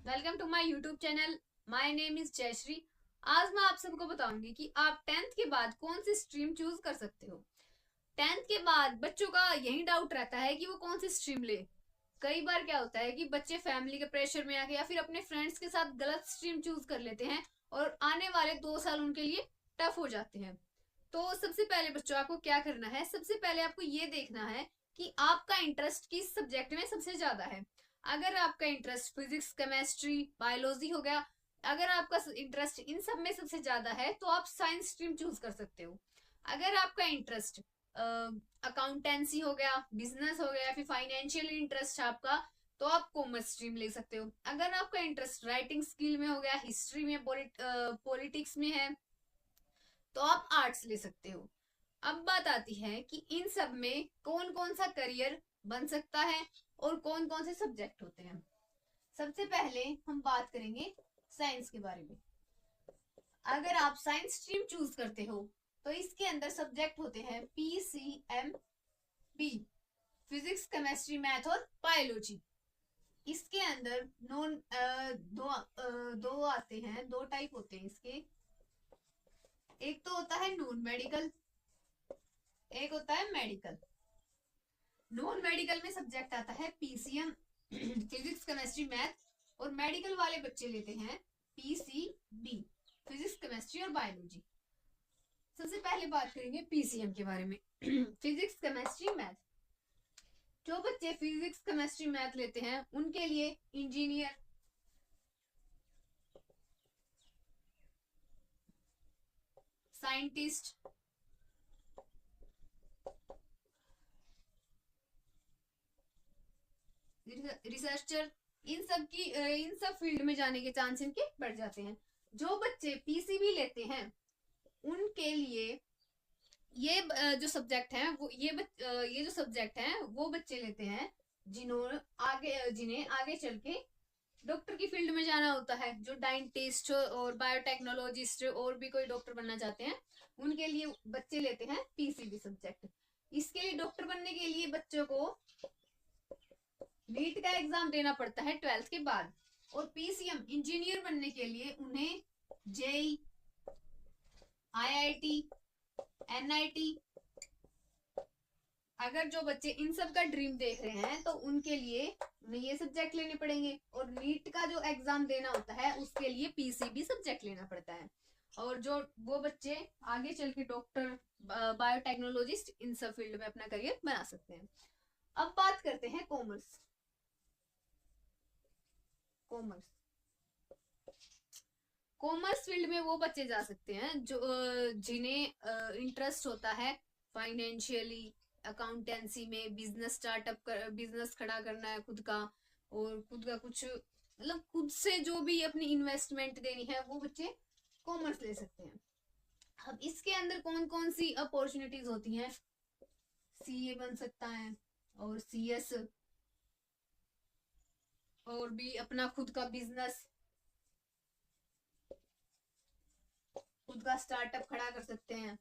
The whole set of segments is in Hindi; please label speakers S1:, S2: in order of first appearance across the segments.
S1: Welcome to my YouTube channel. My name is Jayashree. आज मैं आप सबको बताऊंगी कि आप 10th के बाद कौन सी स्ट्रीम चूज कर सकते हो। 10th के बाद बच्चों का यही डाउट रहता है कि वो कौन सी स्ट्रीम ले। कई बार क्या होता है कि बच्चे फैमिली के प्रेशर में आके या फिर अपने फ्रेंड्स के साथ गलत स्ट्रीम चूज कर लेते हैं और आने वाले 2 साल उनके लिए टफ हो जाते हैं। तो सबसे पहले बच्चों आपको क्या करना है, सबसे पहले आपको ये देखना है कि आपका इंटरेस्ट किस सब्जेक्ट में सबसे ज्यादा है। अगर आपका इंटरेस्ट फिजिक्स, केमिस्ट्री, बायोलॉजी हो गया, अगर आपका इंटरेस्ट इन सब में सबसे ज्यादा है तो आप साइंस स्ट्रीम चूज कर सकते हो। अगर आपका इंटरेस्ट अकाउंटेंसी हो गया, बिजनेस हो गया, फिर फाइनेंशियल इंटरेस्ट है आपका, तो आप कॉमर्स स्ट्रीम ले सकते हो। अगर आपका इंटरेस्ट राइटिंग स्किल में हो गया, हिस्ट्री में, पॉलिटिक्स में है, तो आप आर्ट्स ले सकते हो। अब बात आती है कि इन सब में कौन कौन सा करियर बन सकता है और कौन कौन से सब्जेक्ट होते हैं। सबसे पहले हम बात करेंगे साइंस के बारे में। अगर आप साइंस स्ट्रीम चूज करते हो तो इसके अंदर सब्जेक्ट होते हैं PCMB, फिजिक्स, केमिस्ट्री, मैथ और बायोलॉजी। इसके अंदर दो आते हैं, दो टाइप होते हैं इसके। एक तो होता है नॉन मेडिकल, एक होता है मेडिकल। नॉन मेडिकल में सब्जेक्ट आता है PCM, फिजिक्स, केमिस्ट्री, मैथ, और मेडिकल वाले बच्चे लेते हैं PCB, फिजिक्स, केमिस्ट्री और बायोलॉजी। सबसे पहले बात करेंगे PCM के बारे में। Physics, chemistry, math. जो बच्चे फिजिक्स, केमिस्ट्री, मैथ लेते हैं उनके लिए इंजीनियर, साइंटिस्ट, रिसर्चर, इन सब फील्ड में जाने के चांस इनके बढ़ जाते हैं। जो बच्चे PCB लेते हैं उनके लिए ये जो सब्जेक्ट है वो ये जो सब्जेक्ट है वो बच्चे लेते हैं जिन्हें आगे चल के डॉक्टर की फील्ड में जाना होता है। जो डाइंटिस्ट और बायोटेक्नोलॉजिस्ट और भी कोई डॉक्टर बनना चाहते हैं उनके लिए बच्चे लेते हैं PCB सब्जेक्ट। इसके लिए डॉक्टर बनने के लिए बच्चों को नीट का एग्जाम देना पड़ता है 12th के बाद। और PCM इंजीनियर बनने के लिए उन्हें JEE, IIT, NIT, अगर जो बच्चे इन सब का ड्रीम देख रहे हैं तो उनके लिए उन्हें ये सब्जेक्ट लेने पड़ेंगे। और नीट का जो एग्जाम देना होता है उसके लिए PCB सब्जेक्ट लेना पड़ता है। और जो वो बच्चे आगे चल के डॉक्टर, बायोटेक्नोलॉजिस्ट, इन सब फील्ड में अपना करियर बना सकते हैं। अब बात करते हैं कॉमर्स। कॉमर्स कॉमर्स फील्ड में वो बच्चे जा सकते हैं जो जिन्हें इंटरेस्ट होता है फाइनेंशियली, अकाउंटेंसी में, बिजनेस खड़ा करना है खुद का, और खुद का कुछ मतलब खुद से जो भी अपनी इन्वेस्टमेंट देनी है वो बच्चे कॉमर्स ले सकते हैं। अब इसके अंदर कौन कौन सी अपॉर्चुनिटीज होती हैं। CA बन सकता है और CS, और भी अपना खुद का बिजनेस, खुद का स्टार्टअप खड़ा कर सकते हैं।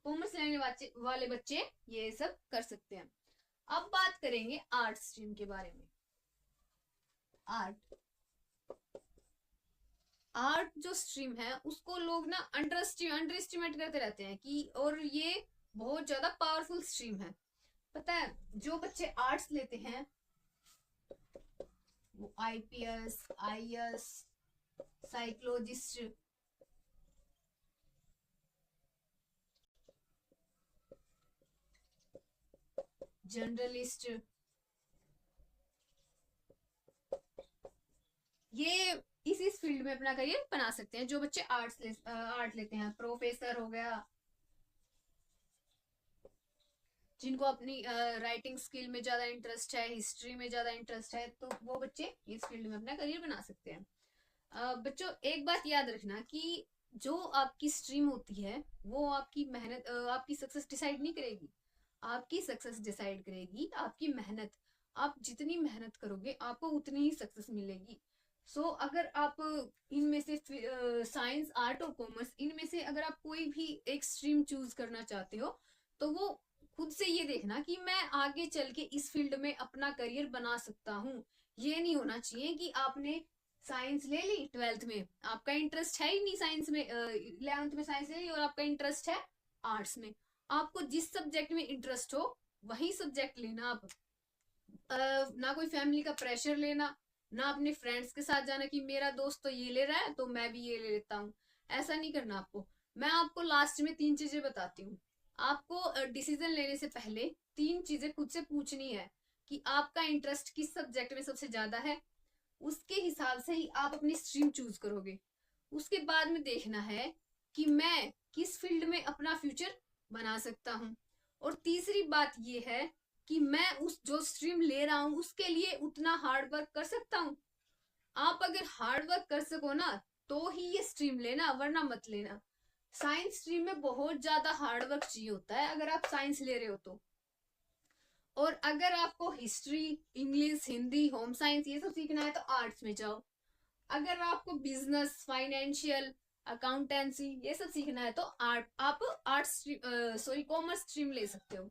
S1: कॉमर्स लेने वाले बच्चे ये सब कर सकते हैं। अब बात करेंगे आर्ट स्ट्रीम के बारे में। आर्ट आर्ट जो स्ट्रीम है उसको लोग ना अंडर एस्टिमेट करते रहते हैं कि, और ये बहुत ज्यादा पावरफुल स्ट्रीम है। पता है जो बच्चे आर्ट्स लेते हैं वो IPS, IS, साइकोलॉजिस्ट, जर्नलिस्ट, ये इस फील्ड में अपना करियर बना सकते हैं। जो बच्चे आर्ट लेते हैं, प्रोफेसर हो गया, जिनको अपनी राइटिंग स्किल में ज्यादा इंटरेस्ट है, हिस्ट्री में ज्यादा इंटरेस्ट है, तो वो बच्चे इस फील्ड में अपना करियर बना सकते हैं। बच्चों एक बात याद रखना कि जो आपकी स्ट्रीम होती है वो आपकी मेहनत, आपकी सक्सेस डिसाइड नहीं करेगी। आपकी सक्सेस डिसाइड करेगी आपकी मेहनत। आप जितनी मेहनत करोगे आपको उतनी ही सक्सेस मिलेगी। अगर आप इनमें से साइंस, आर्ट और कॉमर्स, इनमें से अगर आप कोई भी एक स्ट्रीम चूज करना चाहते हो तो वो खुद से ये देखना कि मैं आगे चल के इस फील्ड में अपना करियर बना सकता हूँ। ये नहीं होना चाहिए कि आपने साइंस ले ली, 12th में आपका इंटरेस्ट है ही नहीं साइंस में, 11th में साइंस ले ली और आपका इंटरेस्ट है आर्ट्स में। आपको जिस सब्जेक्ट में इंटरेस्ट हो वही सब्जेक्ट लेना आप। ना कोई फैमिली का प्रेशर लेना, ना अपने फ्रेंड्स के साथ जाना कि मेरा दोस्त तो ये ले रहा है तो मैं भी ये ले लेता हूँ। ऐसा नहीं करना आपको। मैं आपको लास्ट में 3 चीजें बताती हूँ। आपको डिसीजन लेने से पहले 3 चीजें खुद से पूछनी है कि आपका इंटरेस्ट किस सब्जेक्ट में सबसे ज्यादा है। उसके हिसाब से ही आप अपनी स्ट्रीम चूज करोगे। उसके बाद में देखना है कि मैं किस फील्ड में अपना फ्यूचर बना सकता हूँ। और तीसरी बात ये है कि मैं उस जो स्ट्रीम ले रहा हूँ उसके लिए उतना हार्ड वर्क कर सकता हूँ। आप अगर हार्ड वर्क कर सको ना तो ही ये स्ट्रीम लेना, वरना मत लेना। साइंस स्ट्रीम में बहुत ज्यादा हार्ड वर्क चाहिए होता है अगर आप साइंस ले रहे हो तो। और अगर आपको history, English, Hindi, home science ये सब सीखना है तो आर्ट्स में जाओ। अगर आपको बिजनेस, फाइनेंशियल, अकाउंटेंसी ये सब सीखना है तो आप आर्ट्स कॉमर्स स्ट्रीम ले सकते हो।